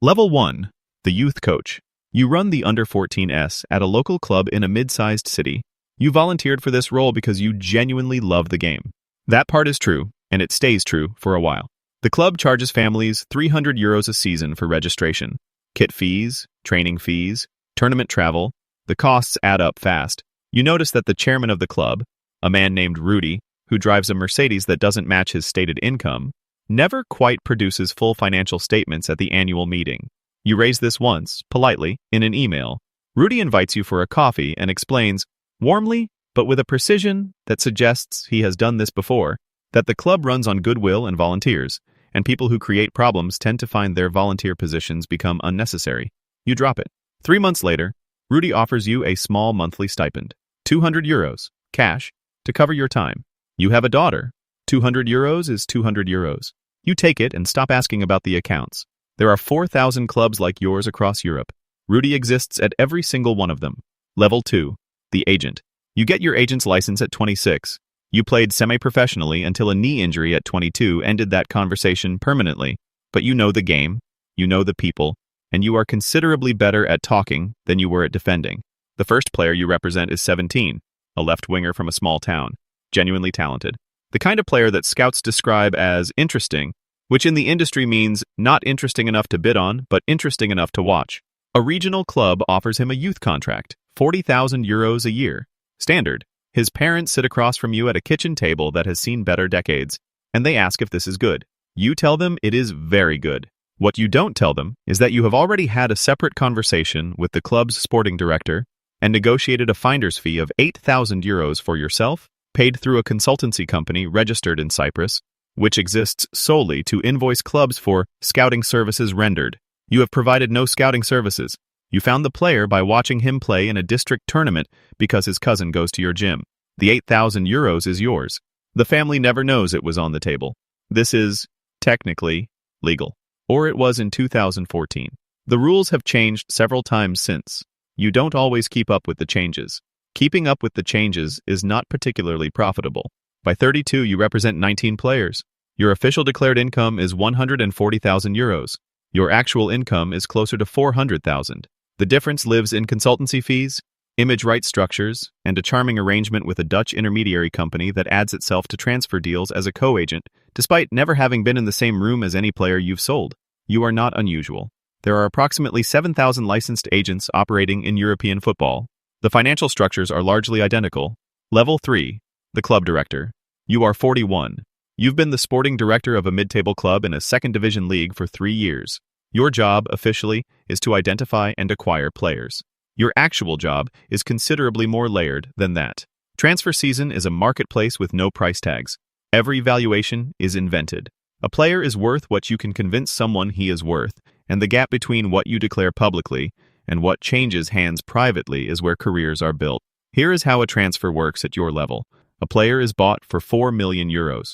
Level 1. The Youth Coach. You run the Under 14s at a local club in a mid-sized city. You volunteered for this role because you genuinely love the game. That part is true, and it stays true for a while. The club charges families €300 a season for registration. Kit fees, training fees, tournament travel. The costs add up fast. You notice that the chairman of the club, a man named Rudy, who drives a Mercedes that doesn't match his stated income, never quite produces full financial statements at the annual meeting. You raise this once, politely, in an email. Rudy invites you for a coffee and explains, warmly, but with a precision that suggests he has done this before, that the club runs on goodwill and volunteers, and people who create problems tend to find their volunteer positions become unnecessary. You drop it. 3 months later, Rudy offers you a small monthly stipend, €200, cash, to cover your time. You have a daughter. €200 is €200. You take it and stop asking about the accounts. There are 4,000 clubs like yours across Europe. Rudy exists at every single one of them. Level 2. The Agent. You get your agent's license at 26. You played semi-professionally until a knee injury at 22 ended that conversation permanently. But you know the game, you know the people, and you are considerably better at talking than you were at defending. The first player you represent is 17, a left-winger from a small town, genuinely talented. The kind of player that scouts describe as interesting, which in the industry means not interesting enough to bid on, but interesting enough to watch. A regional club offers him a youth contract, €40,000 a year. Standard. His parents sit across from you at a kitchen table that has seen better decades, and they ask if this is good. You tell them it is very good. What you don't tell them is that you have already had a separate conversation with the club's sporting director and negotiated a finder's fee of €8,000 for yourself, paid through a consultancy company registered in Cyprus, which exists solely to invoice clubs for scouting services rendered. You have provided no scouting services. You found the player by watching him play in a district tournament because his cousin goes to your gym. The €8,000 is yours. The family never knows it was on the table. This is, technically, legal. Or it was in 2014. The rules have changed several times since. You don't always keep up with the changes. Keeping up with the changes is not particularly profitable. By 32, you represent 19 players. Your official declared income is €140,000. Your actual income is closer to $400,000. The difference lives in consultancy fees, image rights structures, and a charming arrangement with a Dutch intermediary company that adds itself to transfer deals as a co-agent, despite never having been in the same room as any player you've sold. You are not unusual. There are approximately 7,000 licensed agents operating in European football. The financial structures are largely identical. Level 3. The Club Director. You are 41. You've been the sporting director of a mid-table club in a second-division league for 3 years. Your job, officially, is to identify and acquire players. Your actual job is considerably more layered than that. Transfer season is a marketplace with no price tags. Every valuation is invented. A player is worth what you can convince someone he is worth, and the gap between what you declare publicly and what changes hands privately is where careers are built. Here is how a transfer works at your level. A player is bought for €4 million,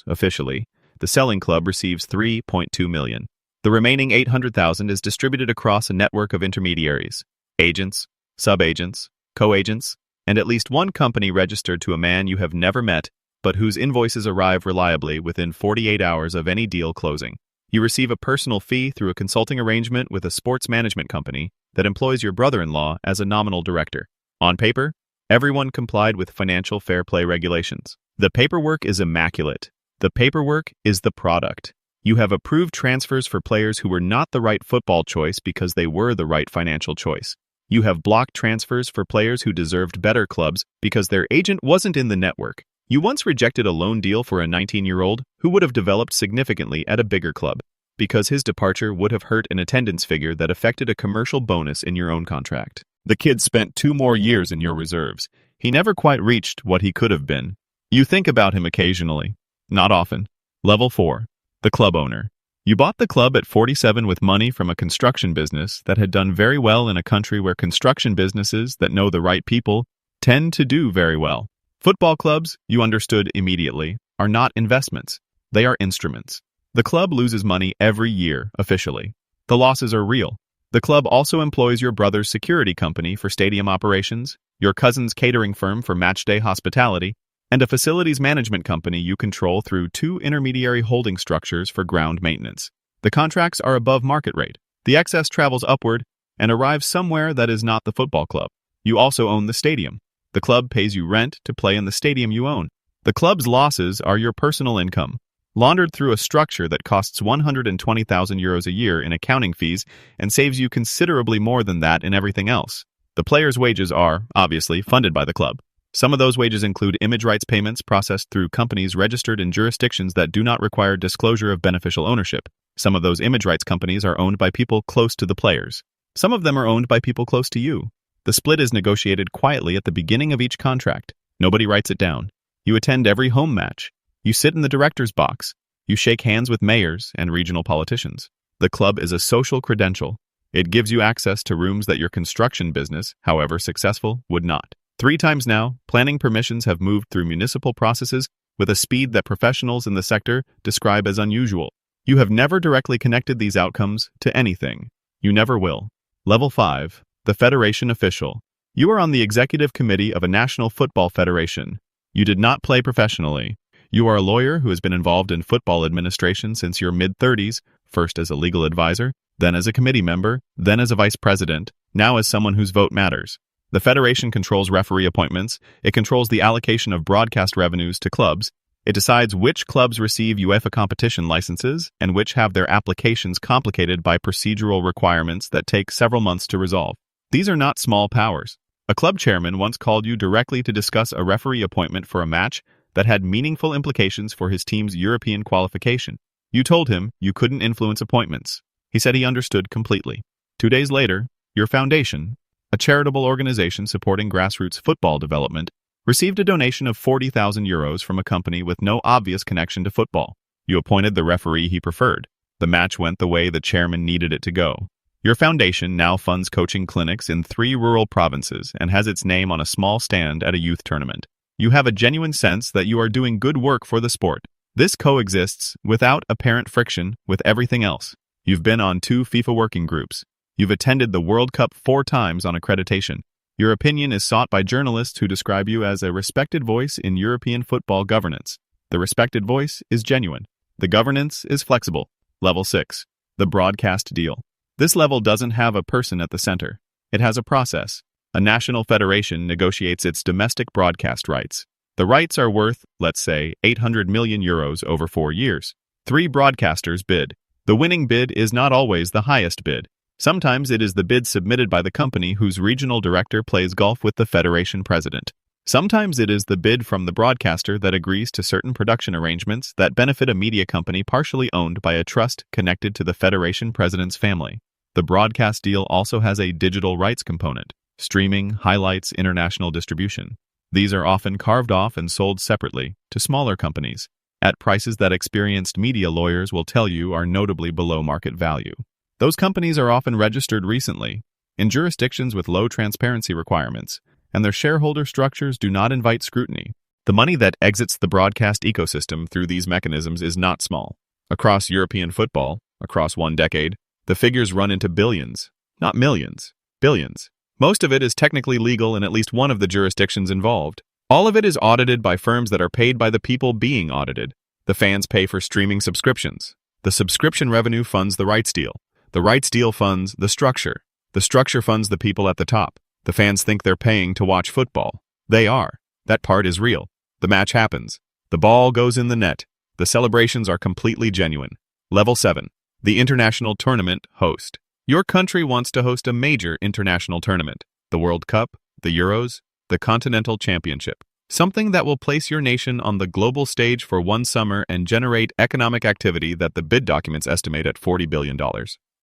officially. The selling club receives €3.2 million. The remaining $800,000 is distributed across a network of intermediaries, agents, sub-agents, co-agents, and at least one company registered to a man you have never met, but whose invoices arrive reliably within 48 hours of any deal closing. You receive a personal fee through a consulting arrangement with a sports management company that employs your brother-in-law as a nominal director. On paper, everyone complied with financial fair play regulations. The paperwork is immaculate. The paperwork is the product. You have approved transfers for players who were not the right football choice because they were the right financial choice. You have blocked transfers for players who deserved better clubs because their agent wasn't in the network. You once rejected a loan deal for a 19-year-old who would have developed significantly at a bigger club because his departure would have hurt an attendance figure that affected a commercial bonus in your own contract. The kid spent 2 more years in your reserves. He never quite reached what he could have been. You think about him occasionally. Not often. Level 4. The club owner. You bought the club at 47 with money from a construction business that had done very well in a country where construction businesses that know the right people tend to do very well. Football clubs, you understood immediately, are not investments. They are instruments. The club loses money every year, officially. The losses are real. The club also employs your brother's security company for stadium operations, your cousin's catering firm for matchday hospitality, and a facilities management company you control through 2 intermediary holding structures for ground maintenance. The contracts are above market rate. The excess travels upward and arrives somewhere that is not the football club. You also own the stadium. The club pays you rent to play in the stadium you own. The club's losses are your personal income, laundered through a structure that costs 120,000 euros a year in accounting fees and saves you considerably more than that in everything else. The players' wages are, obviously, funded by the club. Some of those wages include image rights payments processed through companies registered in jurisdictions that do not require disclosure of beneficial ownership. Some of those image rights companies are owned by people close to the players. Some of them are owned by people close to you. The split is negotiated quietly at the beginning of each contract. Nobody writes it down. You attend every home match. You sit in the director's box. You shake hands with mayors and regional politicians. The club is a social credential. It gives you access to rooms that your construction business, however successful, would not. 3 times now, planning permissions have moved through municipal processes with a speed that professionals in the sector describe as unusual. You have never directly connected these outcomes to anything. You never will. Level 5. The Federation Official. You are on the executive committee of a national football federation. You did not play professionally. You are a lawyer who has been involved in football administration since your mid-30s, first as a legal advisor, then as a committee member, then as a vice president, now as someone whose vote matters. The federation controls referee appointments, it controls the allocation of broadcast revenues to clubs, it decides which clubs receive UEFA competition licenses and which have their applications complicated by procedural requirements that take several months to resolve. These are not small powers. A club chairman once called you directly to discuss a referee appointment for a match that had meaningful implications for his team's European qualification. You told him you couldn't influence appointments. He said he understood completely. 2 days later, your foundation, a charitable organization supporting grassroots football development, received a donation of 40,000 euros from a company with no obvious connection to football. You appointed the referee he preferred. The match went the way the chairman needed it to go. Your foundation now funds coaching clinics in 3 rural provinces and has its name on a small stand at a youth tournament. You have a genuine sense that you are doing good work for the sport. This coexists, without apparent friction, with everything else. You've been on 2 FIFA working groups. You've attended the World Cup 4 times on accreditation. Your opinion is sought by journalists who describe you as a respected voice in European football governance. The respected voice is genuine. The governance is flexible. Level 6. The broadcast deal. This level doesn't have a person at the center. It has a process. A national federation negotiates its domestic broadcast rights. The rights are worth, let's say, 800 million euros over 4 years. 3 broadcasters bid. The winning bid is not always the highest bid. Sometimes it is the bid submitted by the company whose regional director plays golf with the federation president. Sometimes it is the bid from the broadcaster that agrees to certain production arrangements that benefit a media company partially owned by a trust connected to the federation president's family. The broadcast deal also has a digital rights component: streaming, highlights, international distribution. These are often carved off and sold separately to smaller companies at prices that experienced media lawyers will tell you are notably below market value. Those companies are often registered recently in jurisdictions with low transparency requirements, and their shareholder structures do not invite scrutiny. The money that exits the broadcast ecosystem through these mechanisms is not small. Across European football, across 1 decade, the figures run into billions, not millions, billions. Most of it is technically legal in at least one of the jurisdictions involved. All of it is audited by firms that are paid by the people being audited. The fans pay for streaming subscriptions. The subscription revenue funds the rights deal. The rights deal funds the structure. The structure funds the people at the top. The fans think they're paying to watch football. They are. That part is real. The match happens. The ball goes in the net. The celebrations are completely genuine. Level 7. The international tournament host. Your country wants to host a major international tournament. The World Cup, the Euros, the Continental Championship. Something that will place your nation on the global stage for 1 summer and generate economic activity that the bid documents estimate at $40 billion.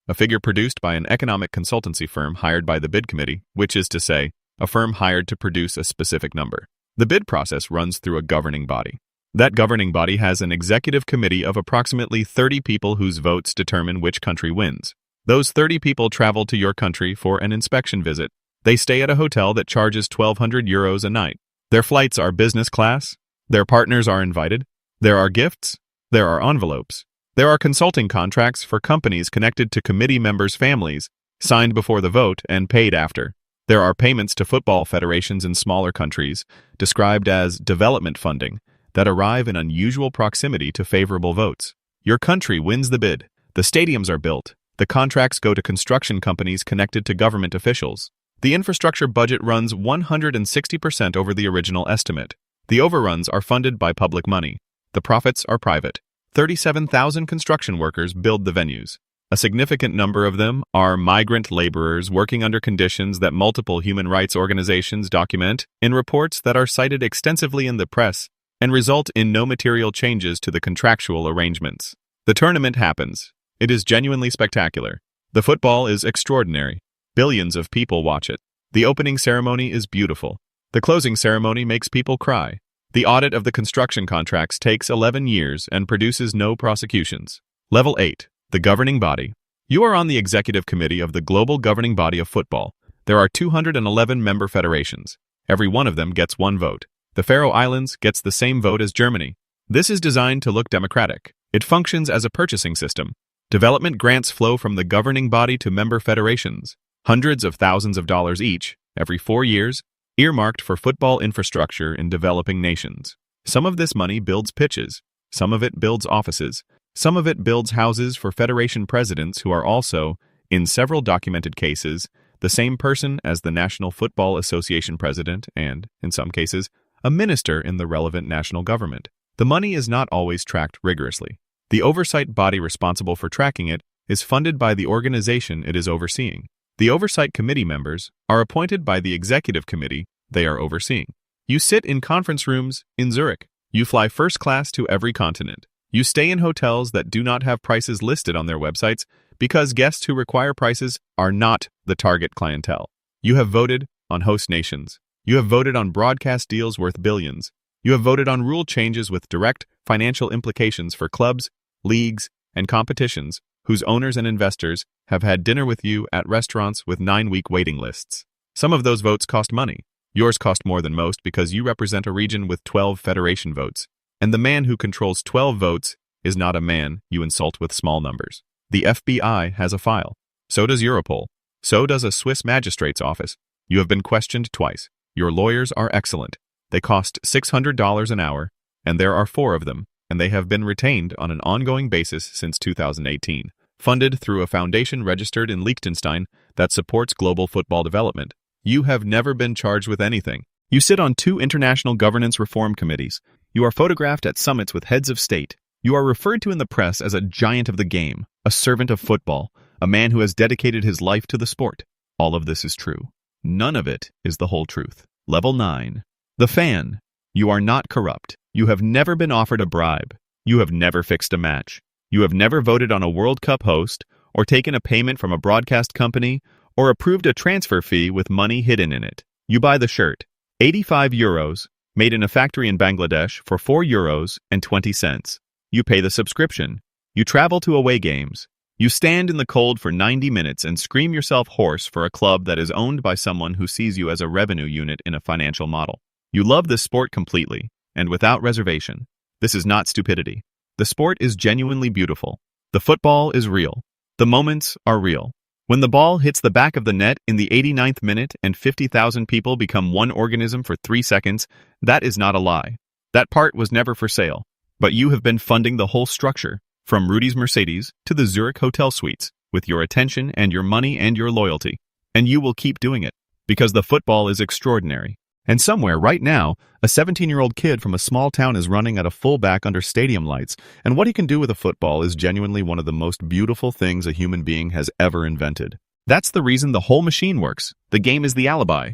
A figure produced by an economic consultancy firm hired by the bid committee, which is to say, a firm hired to produce a specific number. The bid process runs through a governing body. That governing body has an executive committee of approximately 30 people whose votes determine which country wins. Those 30 people travel to your country for an inspection visit. They stay at a hotel that charges 1,200 euros a night. Their flights are business class. Their partners are invited. There are gifts. There are envelopes. There are consulting contracts for companies connected to committee members' families, signed before the vote and paid after. There are payments to football federations in smaller countries, described as development funding, that arrive in unusual proximity to favorable votes. Your country wins the bid. The stadiums are built. The contracts go to construction companies connected to government officials. The infrastructure budget runs 160% over the original estimate. The overruns are funded by public money. The profits are private. 37,000 construction workers build the venues. A significant number of them are migrant laborers working under conditions that multiple human rights organizations document in reports that are cited extensively in the press and result in no material changes to the contractual arrangements. The tournament happens. It is genuinely spectacular. The football is extraordinary. Billions of people watch it. The opening ceremony is beautiful. The closing ceremony makes people cry. The audit of the construction contracts takes 11 years and produces no prosecutions. Level 8. The governing body. You are on the executive committee of the global governing body of football. There are 211 member federations. Every one of them gets one vote. The Faroe Islands gets the same vote as Germany. This is designed to look democratic. It functions as a purchasing system. Development grants flow from the governing body to member federations. Hundreds of thousands of dollars each, every 4 years, earmarked for football infrastructure in developing nations. Some of this money builds pitches. Some of it builds offices. Some of it builds houses for federation presidents who are also, in several documented cases, the same person as the National Football Association president and, in some cases, a minister in the relevant national government. The money is not always tracked rigorously. The oversight body responsible for tracking it is funded by the organization it is overseeing. The oversight committee members are appointed by the executive committee they are overseeing. You sit in conference rooms in Zurich. You fly first class to every continent. You stay in hotels that do not have prices listed on their websites because guests who require prices are not the target clientele. You have voted on host nations. You have voted on broadcast deals worth billions. You have voted on rule changes with direct financial implications for clubs, leagues, and competitions whose owners and investors have had dinner with you at restaurants with 9-week waiting lists. Some of those votes cost money. Yours cost more than most because you represent a region with 12 federation votes. And the man who controls 12 votes is not a man you insult with small numbers. The FBI has a file. So does Europol. So does a Swiss magistrate's office. You have been questioned twice. Your lawyers are excellent. They cost $600 an hour, and there are 4 of them, and they have been retained on an ongoing basis since 2018, funded through a foundation registered in Liechtenstein that supports global football development. You have never been charged with anything. You sit on 2 international governance reform committees. You are photographed at summits with heads of state. You are referred to in the press as a giant of the game, a servant of football, a man who has dedicated his life to the sport. All of this is true. None of it is the whole truth. Level 9. The fan. You are not corrupt. You have never been offered a bribe. You have never fixed a match. You have never voted on a World Cup host, or taken a payment from a broadcast company, or approved a transfer fee with money hidden in it. You buy the shirt. 85 euros, made in a factory in Bangladesh for 4 euros and 20 cents. You pay the subscription. You travel to away games. You stand in the cold for 90 minutes and scream yourself hoarse for a club that is owned by someone who sees you as a revenue unit in a financial model. You love this sport completely, and without reservation. This is not stupidity. The sport is genuinely beautiful. The football is real. The moments are real. When the ball hits the back of the net in the 89th minute and 50,000 people become one organism for 3 seconds, that is not a lie. That part was never for sale. But you have been funding the whole structure, from Rudy's Mercedes to the Zurich hotel suites, with your attention and your money and your loyalty. And you will keep doing it, because the football is extraordinary. And somewhere, right now, a 17-year-old kid from a small town is running at a fullback under stadium lights, and what he can do with a football is genuinely one of the most beautiful things a human being has ever invented. That's the reason the whole machine works. The game is the alibi.